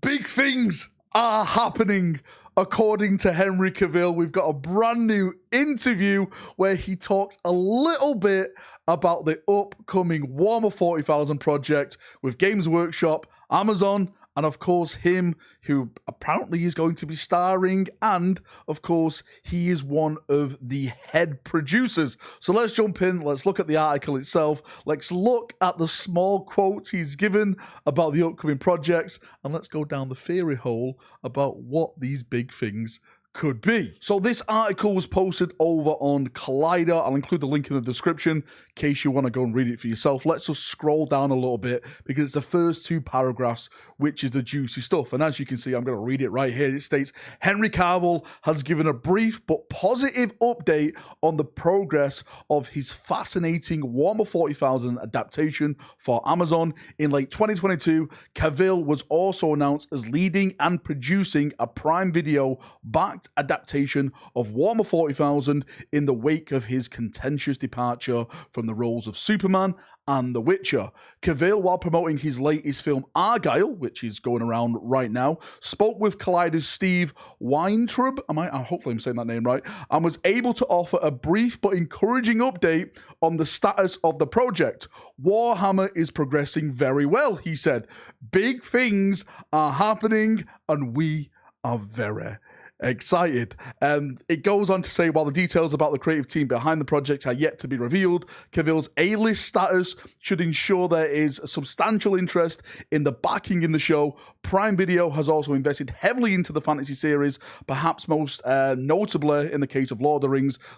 Big things are happening, according to Henry Cavill. We've got a brand new interview where he talks a little bit about the upcoming Warhammer 40,000 project with Games Workshop, Amazon, and of course him, who apparently is going to be starring, and of course he is one of the head producers. So let's jump in, let's look at the article itself, let's look at the small quotes he's given about the upcoming projects, and let's go down the theory hole about what these big things could be. So this article was posted over on Collider. I'll include the link in the description in case you want to go and read it for yourself. Let's just scroll down a little bit because it's the first two paragraphs, which is the juicy stuff. And as you can see, I'm going to read it right here. It states, Henry Cavill has given a brief but positive update on the progress of his fascinating Warhammer 40,000 adaptation for Amazon. In late 2022, Cavill was also announced as leading and producing a Prime Video backed adaptation of Warhammer 40,000 in the wake of his contentious departure from the roles of Superman and The Witcher. Cavill, while promoting his latest film Argylle, which is going around right now, spoke with Collider's Steve Weintraub, hopefully I'm saying that name right, and was able to offer a brief but encouraging update on the status of the project. Warhammer is progressing very well, he said. Big things are happening and we are very excited. It goes on to say, while the details about the creative team behind the project are yet to be revealed, Cavill's A-list status should ensure there is substantial interest in the backing in the show. Prime Video has also invested heavily into the fantasy series, perhaps most notably in the case of Lord of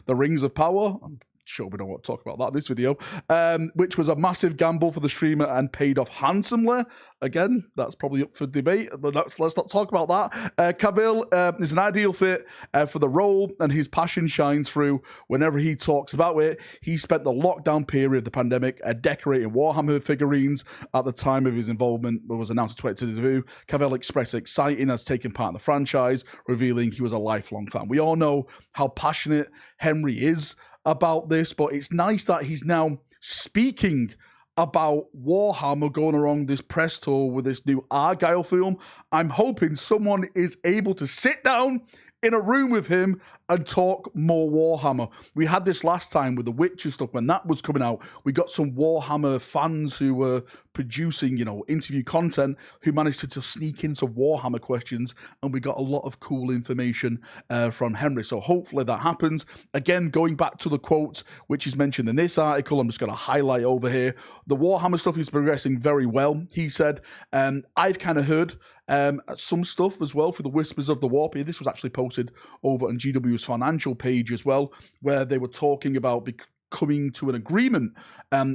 the Rings of Power. I'm sure we don't want to talk about that in this video, which was a massive gamble for the streamer and paid off handsomely. Again, that's probably up for debate, but let's not talk about that. Cavill is an ideal fit for the role, and his passion shines through whenever he talks about it. He spent the lockdown period of the pandemic decorating Warhammer figurines at the time of his involvement was announced in 2022. Cavill expressed exciting as taking part in the franchise, revealing he was a lifelong fan. We all know how passionate Henry is about this, but it's nice that he's now speaking about Warhammer going around this press tour with this new Argylle film. I'm hoping someone is able to sit down in a room with him and talk more Warhammer. We had this last time with the Witcher stuff when that was coming out. We got some Warhammer fans who were producing, interview content who managed to just sneak in some Warhammer questions, and we got a lot of cool information from Henry. So hopefully that happens. Again, going back to the quote, which is mentioned in this article, I'm just going to highlight over here. The Warhammer stuff is progressing very well, he said. I've kind of heard some stuff as well for the Whispers of the Warp. This was actually posted over on GW's financial page as well, where they were talking about coming to an agreement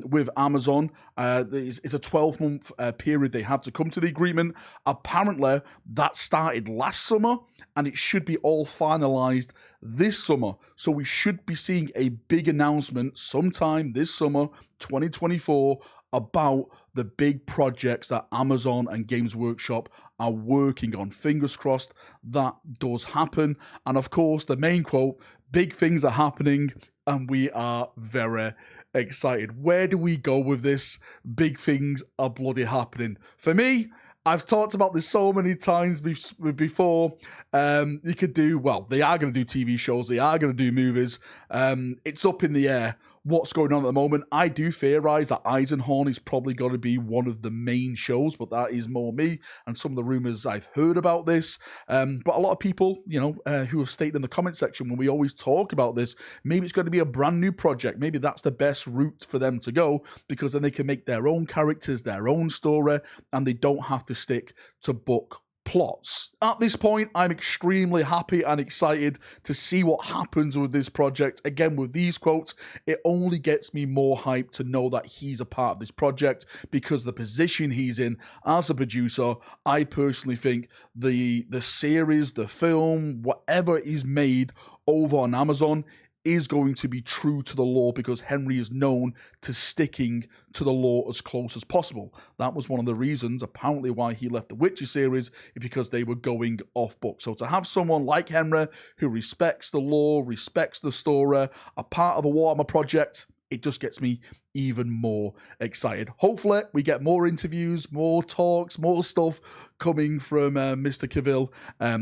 with Amazon. It's a 12-month period they have to come to the agreement. Apparently, that started last summer, and it should be all finalized this summer. So we should be seeing a big announcement sometime this summer, 2024, about the big projects that Amazon and Games Workshop are working on. Fingers crossed that does happen. And of course, the main quote, big things are happening and we are very excited. Where do we go with this? Big things are bloody happening. For me, I've talked about this so many times before. You could do, well, they are going to do TV shows. They are going to do movies. It's up in the air what's going on at the moment. I do theorize that Eisenhorn is probably going to be one of the main shows, but that is more me and some of the rumors I've heard about this. But a lot of people, who have stated in the comment section when we always talk about this, maybe it's going to be a brand new project. Maybe that's the best route for them to go, because then they can make their own characters, their own story, and they don't have to stick to book plots. At this point, I'm extremely happy and excited to see what happens with this project. Again, with these quotes, it only gets me more hyped to know that he's a part of this project, because the position he's in as a producer, I personally think the series, the film, whatever is made over on Amazon is going to be true to the lore, because Henry is known to sticking to the lore as close as possible. That was one of the reasons, apparently, why he left the Witcher series, because they were going off book. So to have someone like Henry, who respects the lore, respects the story, a part of a Warhammer project, it just gets me even more excited. Hopefully, we get more interviews, more talks, more stuff coming from Mr. Cavill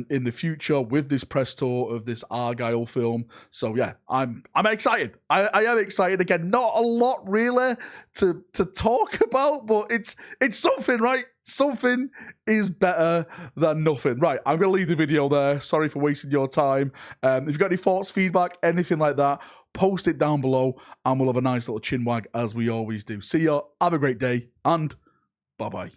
in the future with this press tour of this Argyle film. So yeah, I'm excited. I am excited. Again, not a lot really to talk about, but it's something, right? Something is better than nothing. Right, I'm going to leave the video there. Sorry for wasting your time. If you've got any thoughts, feedback, anything like that, post it down below and we'll have a nice little chin wag as we always do. See ya, have a great day, and bye-bye.